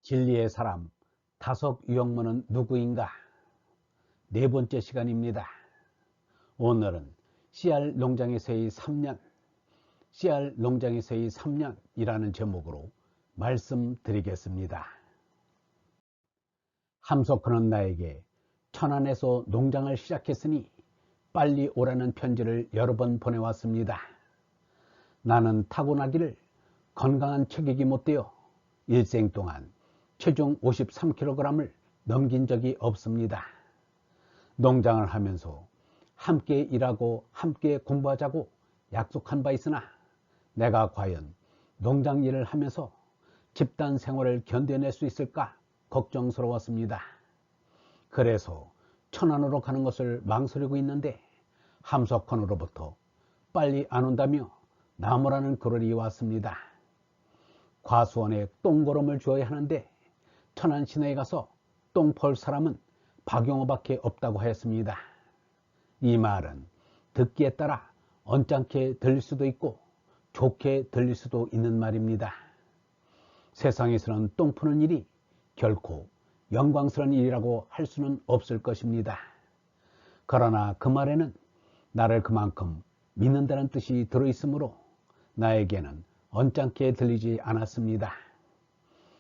진리의 사람 다섯 유형문은 누구인가? 네 번째 시간입니다. 오늘은 씨알 농장에서의 3년, 씨알 농장에서의 3년이라는 제목으로 말씀드리겠습니다. 함석헌은 나에게 천안에서 농장을 시작했으니 빨리 오라는 편지를 여러 번 보내왔습니다. 나는 타고나기를 건강한 체격이 못 되어 일생 동안 체중 53kg을 넘긴 적이 없습니다. 농장을 하면서 함께 일하고 함께 공부하자고 약속한 바 있으나 내가 과연 농장 일을 하면서 집단 생활을 견뎌낼 수 있을까 걱정스러웠습니다. 그래서 천안으로 가는 것을 망설이고 있는데 함석헌으로부터 빨리 안 온다며 나무라는 글이 왔습니다. 과수원에 똥거름을 주어야 하는데 천안 시내에 가서 똥 펄 사람은 박용호밖에 없다고 하였습니다. 이 말은 듣기에 따라 언짢게 들릴 수도 있고 좋게 들릴 수도 있는 말입니다. 세상에서는 똥 푸는 일이 결코 영광스러운 일이라고 할 수는 없을 것입니다. 그러나 그 말에는 나를 그만큼 믿는다는 뜻이 들어있으므로 나에게는 언짢게 들리지 않았습니다.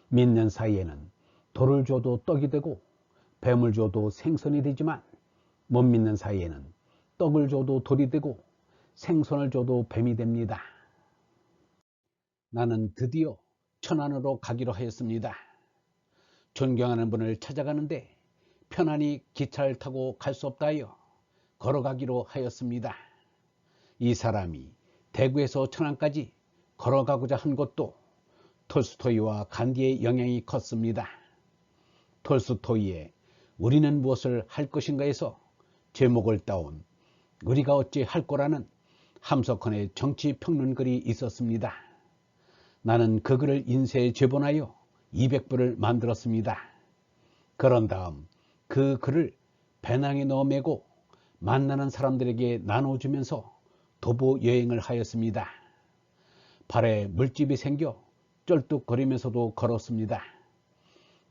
믿는 사이에는 돌을 줘도 떡이 되고 뱀을 줘도 생선이 되지만 못 믿는 사이에는 떡을 줘도 돌이 되고 생선을 줘도 뱀이 됩니다. 나는 드디어 천안으로 가기로 하였습니다. 존경하는 분을 찾아가는데 편안히 기차를 타고 갈 수 없다 하여 걸어가기로 하였습니다. 이 사람이 대구에서 천안까지 걸어가고자 한 것도 톨스토이와 간디의 영향이 컸습니다. 톨스토이의 우리는 무엇을 할 것인가에서 제목을 따온 우리가 어찌 할 거라는 함석헌의 정치평론글이 있었습니다. 나는 그 글을 인쇄에 제본하여 200부를 만들었습니다. 그런 다음 그 글을 배낭에 넣어 매고 만나는 사람들에게 나눠주면서 도보 여행을 하였습니다. 발에 물집이 생겨 쩔뚝거리면서도 걸었습니다.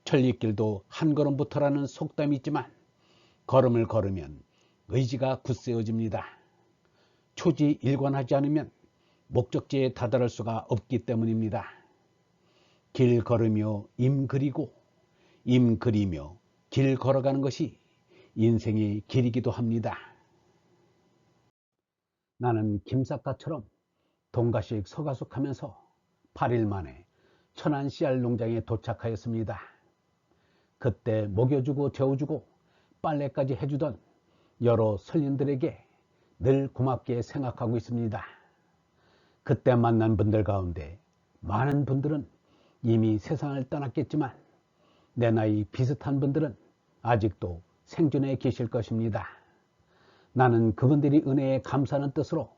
천리길도 한 걸음부터라는 속담이 있지만 걸음을 걸으면 의지가 굳세어집니다. 초지일관하지 않으면 목적지에 다다를 수가 없기 때문입니다. 길 걸으며 임 그리고 임 그리며 길 걸어가는 것이 인생의 길이기도 합니다. 나는 김삿갓처럼 동가식 서가숙하면서 8일 만에 천안 씨알 농장에 도착하였습니다. 그때 먹여주고 재워주고 빨래까지 해주던 여러 선인들에게 늘 고맙게 생각하고 있습니다. 그때 만난 분들 가운데 많은 분들은 이미 세상을 떠났겠지만 내 나이 비슷한 분들은 아직도 생존해 계실 것입니다. 나는 그분들이 은혜에 감사하는 뜻으로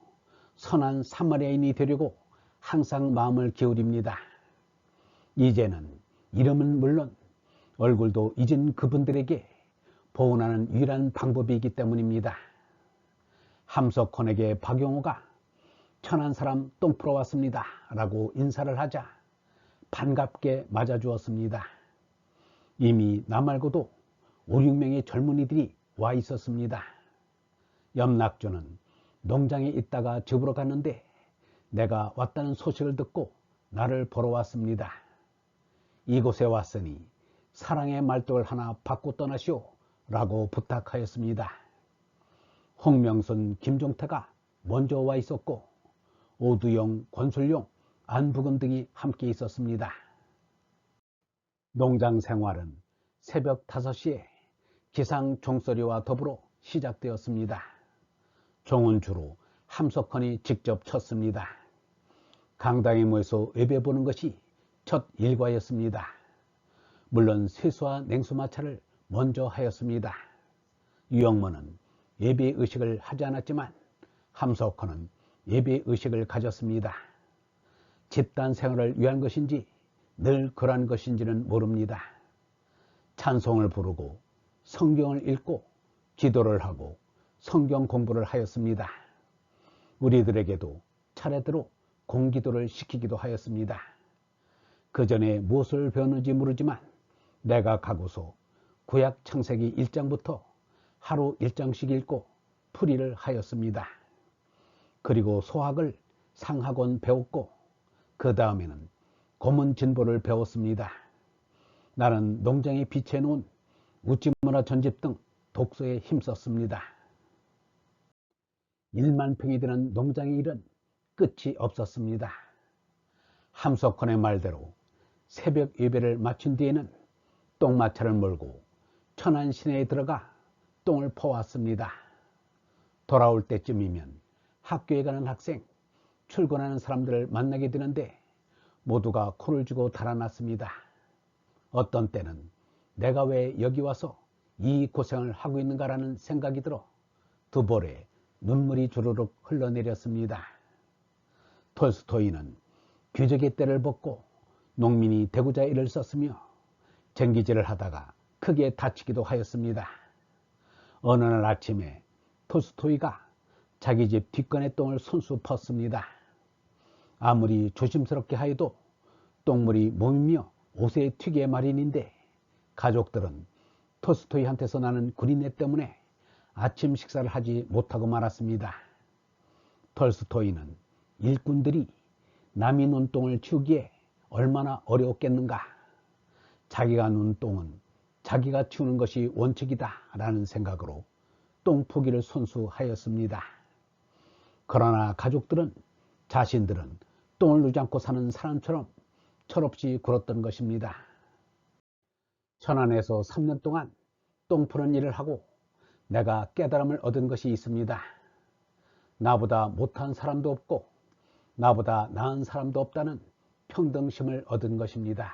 선한 사마리아인이 되려고 항상 마음을 기울입니다. 이제는 이름은 물론 얼굴도 잊은 그분들에게 보온하는 유일한 방법이기 때문입니다. 함석헌에게 박용호가 천안 사람 똥 풀어 왔습니다 라고 인사를 하자 반갑게 맞아주었습니다. 이미 나 말고도 5, 6명의 젊은이들이 와 있었습니다. 염낙주는 농장에 있다가 집으로 갔는데 내가 왔다는 소식을 듣고 나를 보러 왔습니다. 이곳에 왔으니 사랑의 말뚝을 하나 받고 떠나시오 라고 부탁하였습니다. 홍명순, 김종태가 먼저 와 있었고 오두용, 권술용, 안부근 등이 함께 있었습니다. 농장 생활은 새벽 5시에 기상 종소리와 더불어 시작되었습니다. 종은 주로 함석헌이 직접 쳤습니다. 강당에 모여서 예배 보는 것이 첫 일과였습니다. 물론 세수와 냉수마찰을 먼저 하였습니다. 유영모는 예배의식을 하지 않았지만 함석헌은 예배의식을 가졌습니다. 집단 생활을 위한 것인지 늘 그러한 것인지는 모릅니다. 찬송을 부르고 성경을 읽고 기도를 하고 성경 공부를 하였습니다. 우리들에게도 차례대로 공기도를 시키기도 하였습니다. 그 전에 무엇을 배웠는지 모르지만 내가 가고서 구약 창세기 1장부터 하루 1장씩 읽고 풀이를 하였습니다. 그리고 소학을 상학원 배웠고 그 다음에는 고문진보를 배웠습니다. 나는 농장에 비치해놓은 우찌문화 전집 등 독서에 힘썼습니다. 1만 평이 되는 농장의 일은 끝이 없었습니다. 함석헌의 말대로 새벽 예배를 마친 뒤에는 똥마차를 몰고 천안 시내에 들어가 똥을 퍼왔습니다. 돌아올 때쯤이면 학교에 가는 학생, 출근하는 사람들을 만나게 되는데 모두가 코를 쥐고 달아났습니다. 어떤 때는 내가 왜 여기 와서 이 고생을 하고 있는가라는 생각이 들어 두 볼에 눈물이 주르륵 흘러내렸습니다. 톨스토이는 귀족의 때를 벗고 농민이 되고자 애를 썼으며 쟁기질을 하다가 크게 다치기도 하였습니다. 어느 날 아침에 톨스토이가 자기 집 뒷간의 똥을 손수 펐습니다. 아무리 조심스럽게 하여도 똥물이 몸이며 옷에 튀게 마련인데 가족들은 톨스토이한테서 나는 구린내 때문에 아침 식사를 하지 못하고 말았습니다. 톨스토이는 일꾼들이 남이 눈 똥을 치우기에 얼마나 어려웠겠는가. 자기가 눈 똥은 자기가 치우는 것이 원칙이다 라는 생각으로 똥 푸기를 손수하였습니다. 그러나 가족들은 자신들은 똥을 누지 않고 사는 사람처럼 철없이 굴었던 것입니다. 천안에서 3년 동안 똥 푸는 일을 하고 내가 깨달음을 얻은 것이 있습니다. 나보다 못한 사람도 없고 나보다 나은 사람도 없다는 평등심을 얻은 것입니다.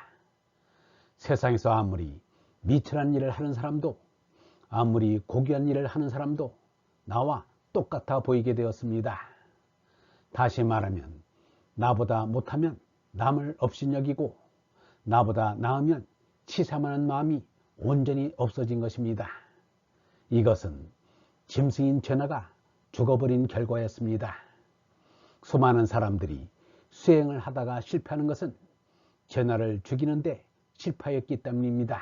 세상에서 아무리 미천한 일을 하는 사람도 아무리 고귀한 일을 하는 사람도 나와 똑같아 보이게 되었습니다. 다시 말하면 나보다 못하면 남을 업신여기고 나보다 나으면 치사하는 마음이 온전히 없어진 것입니다. 이것은 짐승인 죄나가 죽어버린 결과였습니다. 수많은 사람들이 수행을 하다가 실패하는 것은 죄나를 죽이는데 실패하였기 때문입니다.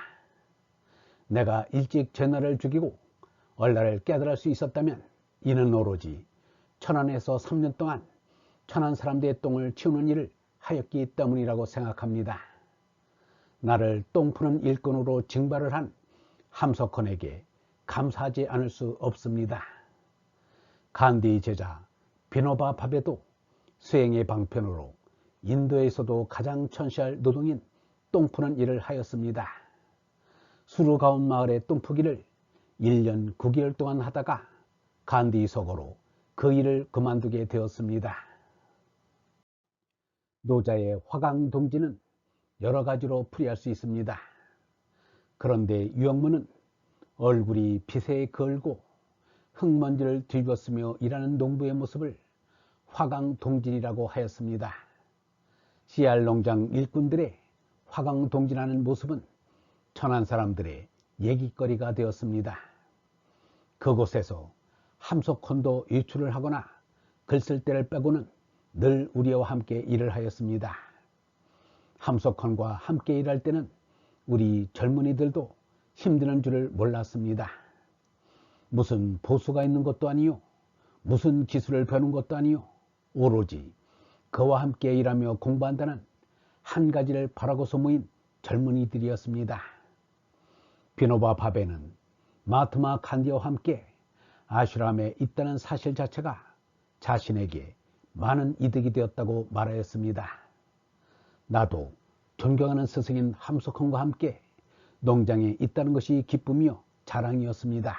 내가 일찍 죄나를 죽이고 얼라를 깨달을 수 있었다면 이는 오로지 천안에서 3년 동안 천안 사람들의 똥을 치우는 일을 하였기 때문이라고 생각합니다. 나를 똥 푸는 일꾼으로 징발을 한 함석헌에게 감사하지 않을 수 없습니다. 간디의 제자 비노바 바베도 수행의 방편으로 인도에서도 가장 천시할 노동인 똥 푸는 일을 하였습니다. 수루가온 마을의 똥푸기를 1년 9개월 동안 하다가 간디 속으로 그 일을 그만두게 되었습니다. 노자의 화강동지는 여러 가지로 풀이할 수 있습니다. 그런데 유영문은 얼굴이 빛에 걸고 흙먼지를 뒤집었으며 일하는 농부의 모습을 화강동진이라고 하였습니다. 씨알 농장 일꾼들의 화강동진하는 모습은 천안 사람들의 얘기거리가 되었습니다. 그곳에서 함석헌도 외출을 하거나 글 쓸 때를 빼고는 늘 우리와 함께 일을 하였습니다. 함석헌과 함께 일할 때는 우리 젊은이들도 힘드는 줄을 몰랐습니다. 무슨 보수가 있는 것도 아니요, 무슨 기술을 배우는 것도 아니요, 오로지 그와 함께 일하며 공부한다는 한 가지를 바라고서 모인 젊은이들이었습니다. 비노바 바베는 마트마 간디와 함께 아슈람에 있다는 사실 자체가 자신에게 많은 이득이 되었다고 말하였습니다. 나도 존경하는 스승인 함석헌과 함께 농장에 있다는 것이 기쁨이요 자랑이었습니다.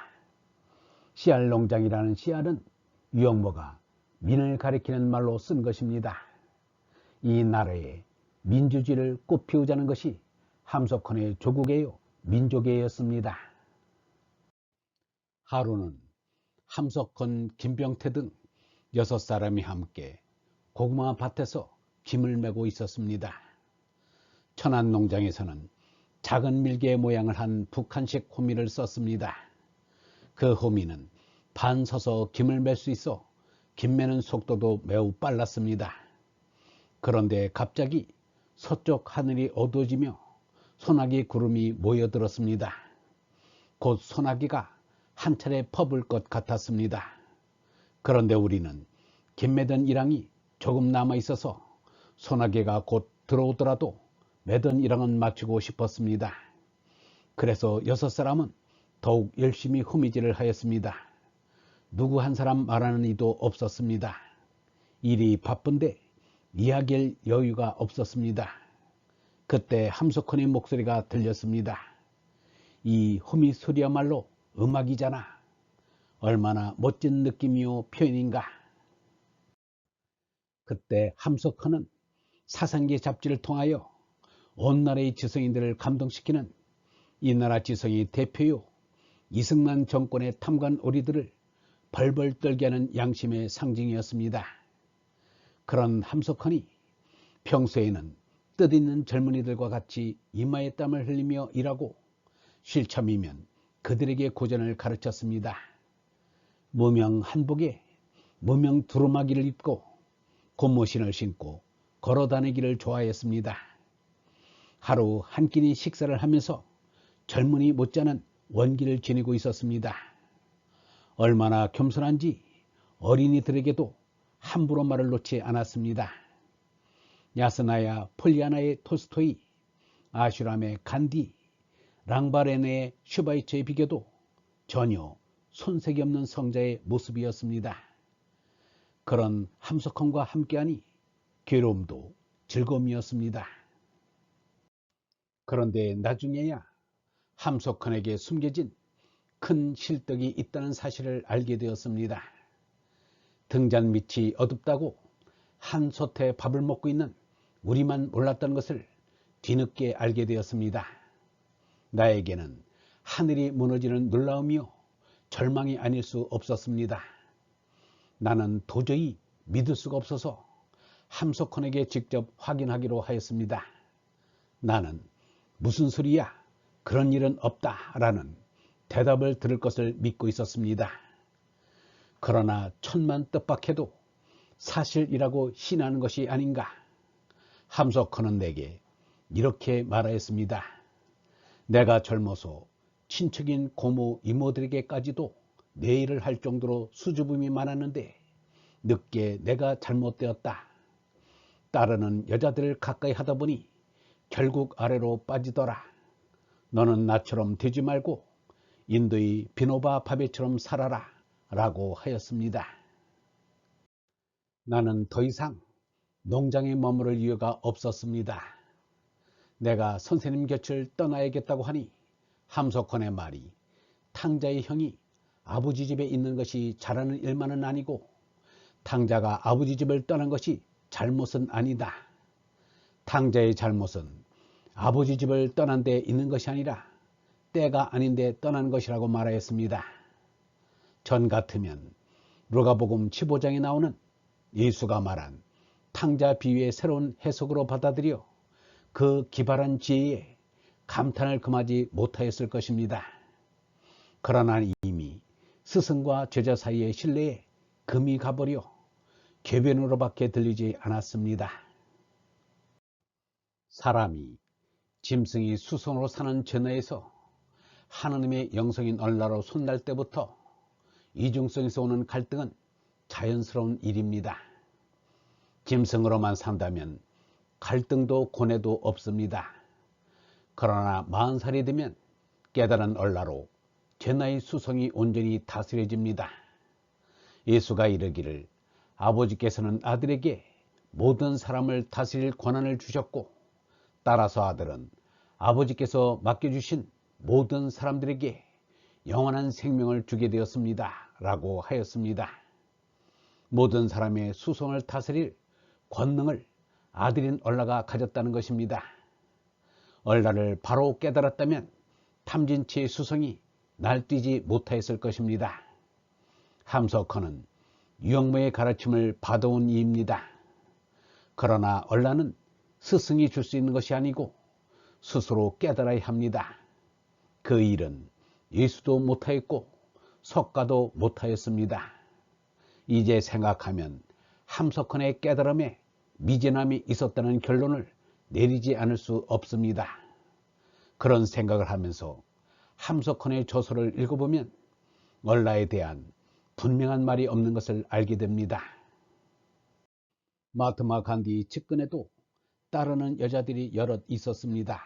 씨알 농장이라는 씨알은 유영모가 민을 가리키는 말로 쓴 것입니다. 이 나라에 민주주의를 꽃피우자는 것이 함석헌의 조국이요 민족이었습니다. 하루는 함석헌, 김병태 등 6사람이 함께 고구마 밭에서 김을 메고 있었습니다. 천안 농장에서는 작은 밀개 모양을 한 북한식 호미를 썼습니다. 그 호미는 반 서서 김을 맬 수 있어 김 매는 속도도 매우 빨랐습니다. 그런데 갑자기 서쪽 하늘이 어두워지며 소나기 구름이 모여들었습니다. 곧 소나기가 한 차례 퍼볼 것 같았습니다. 그런데 우리는 김매던 일항이 조금 남아 있어서 소나기가 곧 들어오더라도 매던 일항은 마치고 싶었습니다. 그래서 6사람은 더욱 열심히 후미질을 하였습니다. 누구 한 사람 말하는 이도 없었습니다. 일이 바쁜데 이야기할 여유가 없었습니다. 그때 함석헌의 목소리가 들렸습니다. 이 후미 소리야말로 음악이잖아. 얼마나 멋진 느낌이요 표현인가. 그때 함석헌은 사상기 잡지를 통하여 온 나라의 지성인들을 감동시키는 이 나라 지성의 대표요 이승만 정권의 탐관 오리들을 벌벌 떨게 하는 양심의 상징이었습니다. 그런 함석헌이 평소에는 뜻있는 젊은이들과 같이 이마에 땀을 흘리며 일하고 실참이면 그들에게 고전을 가르쳤습니다. 무명 한복에 무명 두루마기를 입고 곰모신을 신고 걸어다니기를 좋아했습니다. 하루 한 끼니 식사를 하면서 젊은이 못지않은 원기를 지니고 있었습니다. 얼마나 겸손한지 어린이들에게도 함부로 말을 놓지 않았습니다. 야스나야 폴리아나의 톨스토이, 아슈람의 간디, 랑바레네의 슈바이처에 비교도 전혀 손색이 없는 성자의 모습이었습니다. 그런 함석헌과 함께하니 괴로움도 즐거움이었습니다. 그런데 나중에야 함석헌에게 숨겨진 큰 실덕이 있다는 사실을 알게 되었습니다. 등잔 밑이 어둡다고 한 솥에 밥을 먹고 있는 우리만 몰랐다는 것을 뒤늦게 알게 되었습니다. 나에게는 하늘이 무너지는 놀라움이요 절망이 아닐 수 없었습니다. 나는 도저히 믿을 수가 없어서 함석헌에게 직접 확인하기로 하였습니다. 나는 무슨 소리야? 그런 일은 없다 라는 대답을 들을 것을 믿고 있었습니다. 그러나 천만 뜻밖에도 사실이라고 신하는 것이 아닌가. 함석헌은 내게 이렇게 말하였습니다. 내가 젊어서 친척인 고모 이모들에게까지도 내 일을 할 정도로 수줍음이 많았는데 늦게 내가 잘못되었다. 따르는 여자들을 가까이 하다 보니 결국 아래로 빠지더라. 너는 나처럼 되지 말고 인도의 비노바 바베처럼 살아라 라고 하였습니다. 나는 더 이상 농장에 머무를 이유가 없었습니다. 내가 선생님 곁을 떠나야겠다고 하니 함석헌의 말이 탕자의 형이 아버지 집에 있는 것이 잘하는 일만은 아니고 탕자가 아버지 집을 떠난 것이 잘못은 아니다. 탕자의 잘못은 아버지 집을 떠난 데 있는 것이 아니라 때가 아닌데 떠난 것이라고 말하였습니다. 전 같으면 누가복음 15장에 나오는 예수가 말한 탕자 비유의 새로운 해석으로 받아들여 그 기발한 지혜에 감탄을 금하지 못하였을 것입니다. 그러나 이미 스승과 제자 사이의 신뢰에 금이 가버려 궤변으로밖에 들리지 않았습니다. 사람이 짐승이 수성으로 사는 전하에서 하느님의 영성인 얼라로 손날 때부터 이중성에서 오는 갈등은 자연스러운 일입니다. 짐승으로만 산다면 갈등도 고뇌도 없습니다. 그러나 40살이 되면 깨달은 얼라로 제나의 수성이 온전히 다스려집니다. 예수가 이르기를 아버지께서는 아들에게 모든 사람을 다스릴 권한을 주셨고 따라서 아들은 아버지께서 맡겨주신 모든 사람들에게 영원한 생명을 주게 되었습니다 라고 하였습니다. 모든 사람의 수성을 다스릴 권능을 아들인 얼라가 가졌다는 것입니다. 얼라를 바로 깨달았다면 탐진치의 수성이 날뛰지 못하였을 것입니다. 함석헌은 유영모의 가르침을 받아온 이입니다. 그러나 얼라는 스승이 줄 수 있는 것이 아니고 스스로 깨달아야 합니다. 그 일은 예수도 못하였고 석가도 못하였습니다. 이제 생각하면 함석헌의 깨달음에 미진함이 있었다는 결론을 내리지 않을 수 없습니다. 그런 생각을 하면서 함석헌의 저서를 읽어보면 얼라에 대한 분명한 말이 없는 것을 알게 됩니다. 마하트마 간디 측근에도 따르는 여자들이 여럿 있었습니다.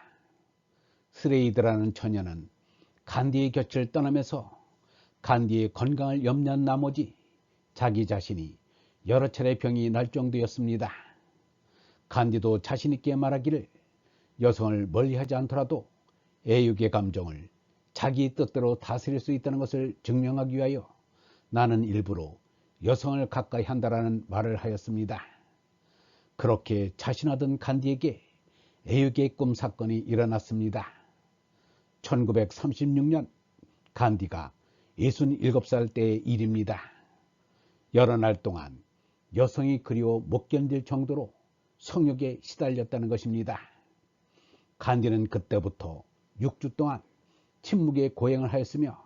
스레이드라는 처녀는 간디의 곁을 떠나면서 간디의 건강을 염려한 나머지 자기 자신이 여러 차례 병이 날 정도였습니다. 간디도 자신있게 말하기를 여성을 멀리하지 않더라도 애육의 감정을 자기 뜻대로 다스릴 수 있다는 것을 증명하기 위하여 나는 일부러 여성을 가까이 한다라는 말을 하였습니다. 그렇게 자신하던 간디에게 애육의 꿈 사건이 일어났습니다. 1936년 간디가 67살 때의 일입니다. 여러 날 동안 여성이 그리워 못 견딜 정도로 성욕에 시달렸다는 것입니다. 간디는 그때부터 6주 동안 침묵의 고행을 하였으며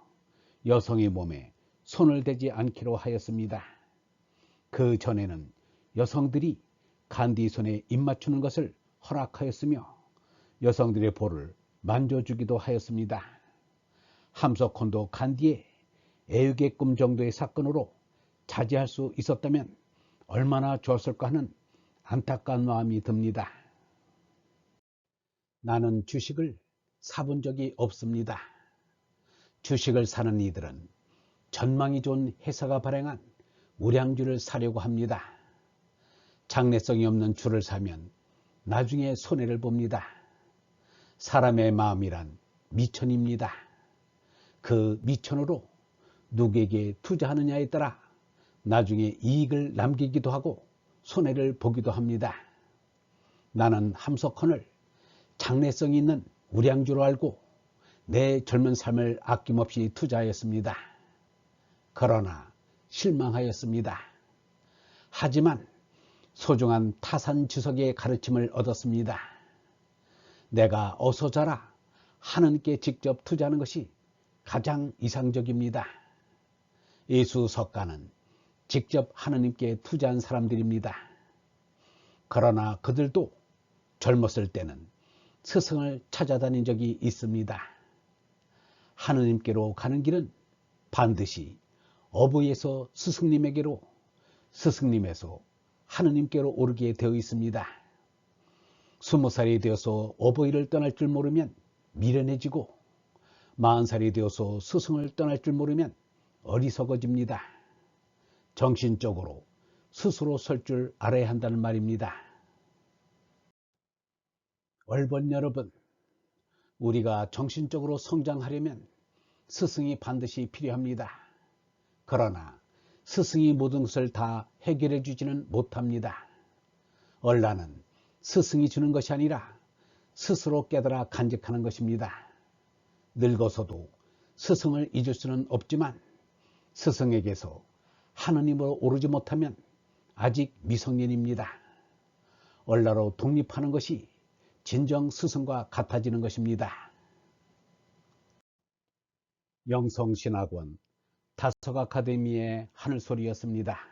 여성의 몸에 손을 대지 않기로 하였습니다. 그 전에는 여성들이 간디 손에 입 맞추는 것을 허락하였으며 여성들의 볼을 만져주기도 하였습니다. 함석헌도 간디의 애육의 꿈 정도의 사건으로 자제할 수 있었다면 얼마나 좋았을까 하는 안타까운 마음이 듭니다. 나는 주식을 사본 적이 없습니다. 주식을 사는 이들은 전망이 좋은 회사가 발행한 우량주를 사려고 합니다. 장래성이 없는 주를 사면 나중에 손해를 봅니다. 사람의 마음이란 미천입니다. 그 미천으로 누구에게 투자하느냐에 따라 나중에 이익을 남기기도 하고 손해를 보기도 합니다. 나는 함석헌을 장래성이 있는 우량주로 알고 내 젊은 삶을 아낌없이 투자하였습니다. 그러나 실망하였습니다. 하지만 소중한 타산 주석의 가르침을 얻었습니다. 내가 어서 자라 하느님께 직접 투자하는 것이 가장 이상적입니다. 예수 석가는 직접 하느님께 투자한 사람들입니다. 그러나 그들도 젊었을 때는 스승을 찾아다닌 적이 있습니다. 하느님께로 가는 길은 반드시 어부에서 스승님에게로, 스승님에서 하느님께로 오르게 되어 있습니다. 20살이 되어서 어버이를 떠날 줄 모르면 미련해지고 40살이 되어서 스승을 떠날 줄 모르면 어리석어집니다. 정신적으로 스스로 설 줄 알아야 한다는 말입니다. 얼번 여러분, 우리가 정신적으로 성장하려면 스승이 반드시 필요합니다. 그러나 스승이 모든 것을 다 해결해 주지는 못합니다. 얼라는 스승이 주는 것이 아니라 스스로 깨달아 간직하는 것입니다. 늙어서도 스승을 잊을 수는 없지만 스승에게서 하느님으로 오르지 못하면 아직 미성년입니다. 얼라로 독립하는 것이 진정 스승과 같아지는 것입니다. 영성신학원 다석 아카데미의 하늘소리였습니다.